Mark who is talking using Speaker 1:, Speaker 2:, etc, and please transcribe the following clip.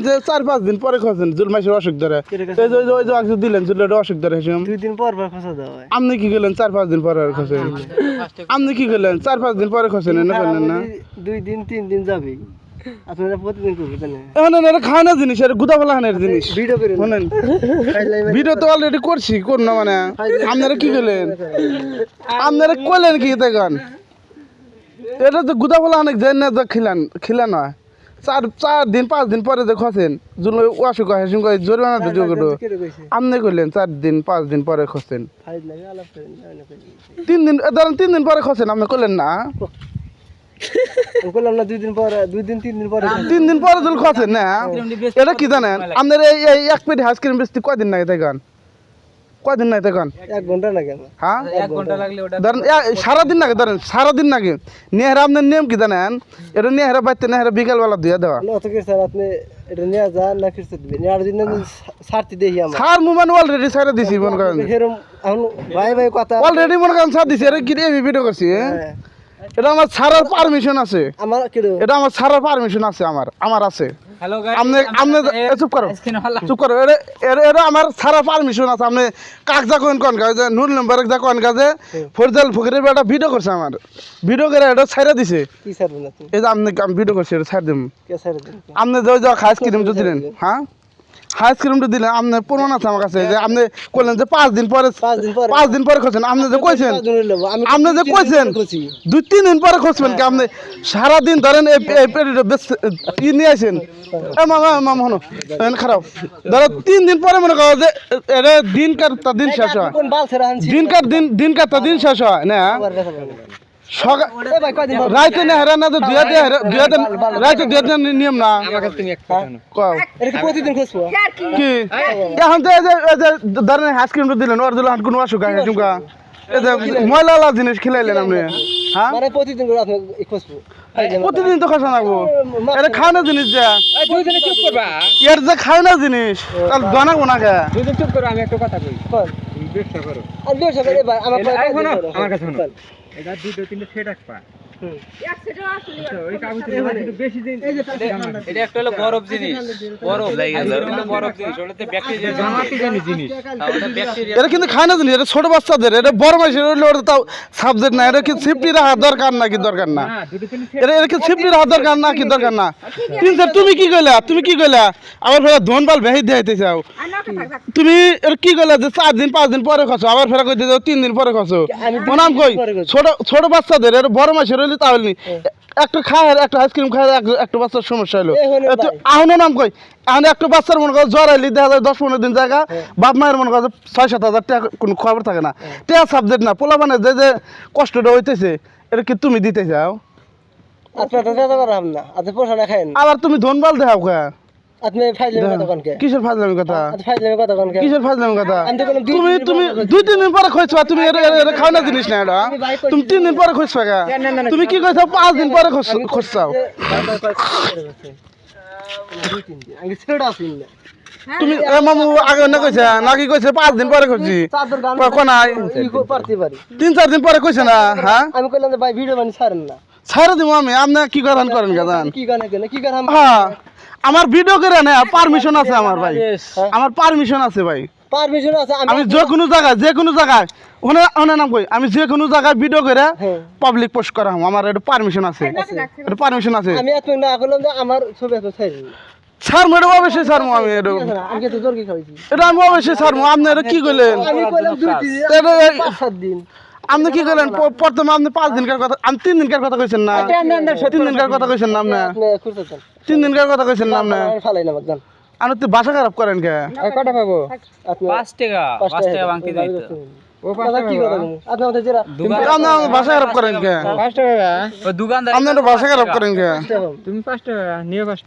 Speaker 1: যে 4-5 দিন পরে খসেন জুল মাসের অসুখ ধরে এই যে ওই যে আগে দিলেন জুলের অসুখ ধরে হেসম
Speaker 2: 2 দিন পর খসা দাও ভাই
Speaker 1: আপনি কি গেলেন 4-5 দিন পরে খসেন আপনি কি গেলেন 4-5 দিন পরে খসেন না করলেন না
Speaker 2: 2 দিন 3 দিন যাবে আপনারা প্রতিদিন করবেন না
Speaker 1: এখন এটা খাওয়ানোর জিনিস এটা গুদা ফেলা খানের জিনিস
Speaker 2: ভিডিও করে
Speaker 1: শুনেন ভিডিও তো অলরেডি করছি কোন না মানে আপনারা কি গেলেন আপনারা কইলেন কি দেখেন এটা তো গুদা ফেলা অনেক জেনে তো খিলান হয় 4 দিন 5 দিন পরে যে খসেন জুল অসুখ হয় হেসম কই জরিমানা তো যোগটো আপনি কইলেন 4 দিন 5 দিন পরে খসেন 3 দিন ধরেন 3 দিন পরে খসেন আপনি কইলেন না
Speaker 2: বললাম না 2 দিন পর 2 দিন 3 দিন পরে
Speaker 1: 3 দিন পরে জুল খসেন না এটা কি জানেন আপনার এই এক প্লেট আইসক্রিম বেচতে কয়দিন নাই দেখেন কয়দিন নাই দেখেন
Speaker 2: 1 ঘন্টা লাগে
Speaker 1: হ্যাঁ
Speaker 3: 1 ঘন্টা লাগলে ওটা
Speaker 1: ধরেন সারাদিন লাগে ধরেন সারাদিন লাগে নেহরা আপনার নিয়ম কি জানেন এটা নেহরা বাইতে নেহরা বিকালবেলা দিয়ে দেওয়া
Speaker 2: না তো কি স্যার আপনি এটা নিয়ে যান না ফিরতে দিবেন আর দিন সারতে দেখি আমরা
Speaker 1: সার মুমান অলরেডি সারা দিছি মনে করেন
Speaker 2: হেরম এখন ভাই ভাই কথা
Speaker 1: অলরেডি মনে করেন সার দিছি এটা কি আমি ভিডিও করছি এটা আমার সারার পারমিশন আছে
Speaker 2: আমার কি
Speaker 1: এটা আমার সারার পারমিশন আছে আমার আছে
Speaker 3: হ্যালো গাইস
Speaker 1: আপনি চুপ করো চুপ করো এটা আমার সারা পারমিশন আছে আপনি কাগজা কোন কাজে নুন নাম্বার যা কোন কাজে ফরজাল ফকিরের বেটা ভিডিও করছে আমার ভিডিও করে এটা ছাইরা দিছে
Speaker 2: কি স্যার বলেন আপনি
Speaker 1: এই যে আপনি আমি ভিডিও করছি এটা ছাইরা দিম
Speaker 2: কে স্যার দেন
Speaker 1: আপনি যে খাইস ক্রিম তো দিলেন হ্যাঁ খাইস ক্রিমটা দিলেন আপনি প্রমাণ আছে আমার কাছে যে আপনি কইলেন যে 5 দিন পরে 5 দিন পরে খোঁজেন আপনি যে কইছেন আপনি যে কইছেন 2-3 দিন পরে খোঁজবেন কি আপনি সারা দিন ধরেন এই পেরিয়ড ই নিয়ে আসেন মামা হনো খারাপ ধরো 3 দিন পরে মনে করো যে এটা দিন কাটতা দিন শেষ হয়
Speaker 2: কোন বাল ছেড়ে আনছি
Speaker 1: দিন কাটতা দিন শেষ হয় না রাইতে না হেরা না তো রাইতে দুয়াতে নিয়ম না
Speaker 3: আমার কাছে তুমি একটা
Speaker 1: কও
Speaker 2: এটা কি প্রতিদিন খুঁজবো
Speaker 1: কি এখন তো এই যে ধরেন আইসক্রিমটা দিলেন ওর দিল কোনো অসুখ আছে চুমকা এই যে ময়লা জিনিস খিলাইলেন আপনি হ্যাঁ
Speaker 2: মানে প্রতিদিন করে আপনি খুঁজবো
Speaker 1: প্রতিদিন তো খাসা লাগবো এটা খায় না জিনিস যা
Speaker 3: এই দুই দিনে চুপ করবা
Speaker 1: এর যে খায় না জিনিস তাহলে বানাবো না কে
Speaker 3: দুই দিন চুপ করো আমি একটা কথা কই
Speaker 2: কোন
Speaker 3: তুমি ব্যবসা করো
Speaker 2: আর ব্যবসা করে ভাই আমার
Speaker 3: এই শোনো আমার কাছে শোনো এটা 2-3 সেট রাখবা ওই কাগজের মধ্যে একটু বেশি দিন
Speaker 4: এটা একটা হলো বরফ জিনিস বরফ হলো বরফ জিনিস ওটাতে ব্যাকটেরিয়া
Speaker 3: জামাতি জানি জিনিস
Speaker 4: ওটা ব্যাকটেরিয়া
Speaker 1: এটা কিন্তু খায় না জিনিস এটা ছোট বাচ্চাদের এটা বড় মাসের হইলে ওটা তাও সাবজেক্ট না এটা কি সেফটি রাখা দরকার না কি দরকার না
Speaker 3: হ্যাঁ 2-3
Speaker 1: এটা কি সেফটি রাখা দরকার না কি দরকার না তুমি কি কইলা আবার ফেরা ধনবাল ভেহি দিতে চাও তুমি এর কি কইলা যে 4 দিন 5 দিন পরে খসো আবার ফেরা কই দিও 3 দিন পরে খসো নাম কই ছোট বাচ্চাদের এটা বড় মাসের হইলে তাহলে একটা খায় একটা আইসক্রিম খায় একটা বাচ্চার সমস্যা হলো আহনো নাম কই এখন একটা বাচ্চার মনে করো জ্বর আইলি দেখা যায় 10-15 দিন জায়গা বাপ মায়ের মনে করো 6-7 হাজার টাকা কোনো খবর থাকে না টেয়া সাবজেক্ট না পোলা মানে যে কষ্টটা হইতেছে এটা কি তুমি দিতে চাও
Speaker 2: আপনার তো দাদা পারলাম না আপনি পোষাটা খাইন
Speaker 1: আবার তুমি ধনবাল দেখাও কে
Speaker 2: আপনি ফাইলের কথা কোন কে
Speaker 1: কিসের ফাজলামি কথা
Speaker 2: আপনি ফাইলের কথা কোন কে
Speaker 1: কিসের ফাজলামি কথা
Speaker 2: আমি তো বললাম
Speaker 1: তুমি 2-3 দিন পরে খইছো তুমি এটা খাও না জিনিস না এটা তুমি 3 দিন পরে খইছো কা তুমি কি কইছো 5 দিন পরে খইছাও
Speaker 2: আমি ছেড়ে আসি না
Speaker 1: তুমি মামু আগে না কইছে নাকি কইছে 5 দিন পরে খইছি কোনাই
Speaker 2: পারতে পারি
Speaker 1: 3-4 দিন পরে কইছে না হ্যাঁ
Speaker 2: আমি কইলাম যে ভাই ভিডিও বানি ছাড়েন না
Speaker 1: ছাড়ে দিমু আমি আপনি কি করেন গাজান
Speaker 2: কি গানে কেন কি গান
Speaker 1: হ্যাঁ আমার ভিডিও করে না পারমিশন আছে আমার ভাই আমার পারমিশন আছে ভাই
Speaker 2: পারমিশন আছে
Speaker 1: আমি যে কোনো জায়গায় ওনে নাম কই আমি যে কোনো জায়গায় ভিডিও করে পাবলিক পোস্ট করা আমার এটা পারমিশন আছে এটা পারমিশন আছে
Speaker 2: আমি এত না করলাম যে আমার ছবি এত ছাড়ি
Speaker 1: স্যার ম্যাডাম অবশ্যই স্যার আমি এটা
Speaker 2: আমি তো জোর কি খাইছি
Speaker 1: এটা আমি অবশ্যই স্যার আপনি এটা কি কইলেন
Speaker 2: আমি কইলাম 2 দিন 5-7 দিন
Speaker 1: আপনি কি কইলেন প্রথমে আপনি 5 দিনকার কথা আমি 3 দিনকার কথা কইছেন না 3 দিনকার কথা কইছেন না আপনি
Speaker 2: আপনি খুঁজতেছেন
Speaker 1: 3 দিনকার কথা কইছেন না আপনি
Speaker 2: আমি ফালাই না বাগদান
Speaker 1: আমি তো ভাষা খারাপ করেন কে
Speaker 3: কটা পাবো
Speaker 2: আপনি
Speaker 4: 5 টাকা বাকি দিতে
Speaker 3: ও
Speaker 2: কথা কি কথা আপনি আমাদের জেরা
Speaker 1: আপনি ভাষা খারাপ করেন কে
Speaker 3: 5 টাকা
Speaker 4: ওই দোকানদার
Speaker 1: আপনি ভাষা খারাপ করেন কে
Speaker 3: তুমি 5 টাকা নিয়ে 5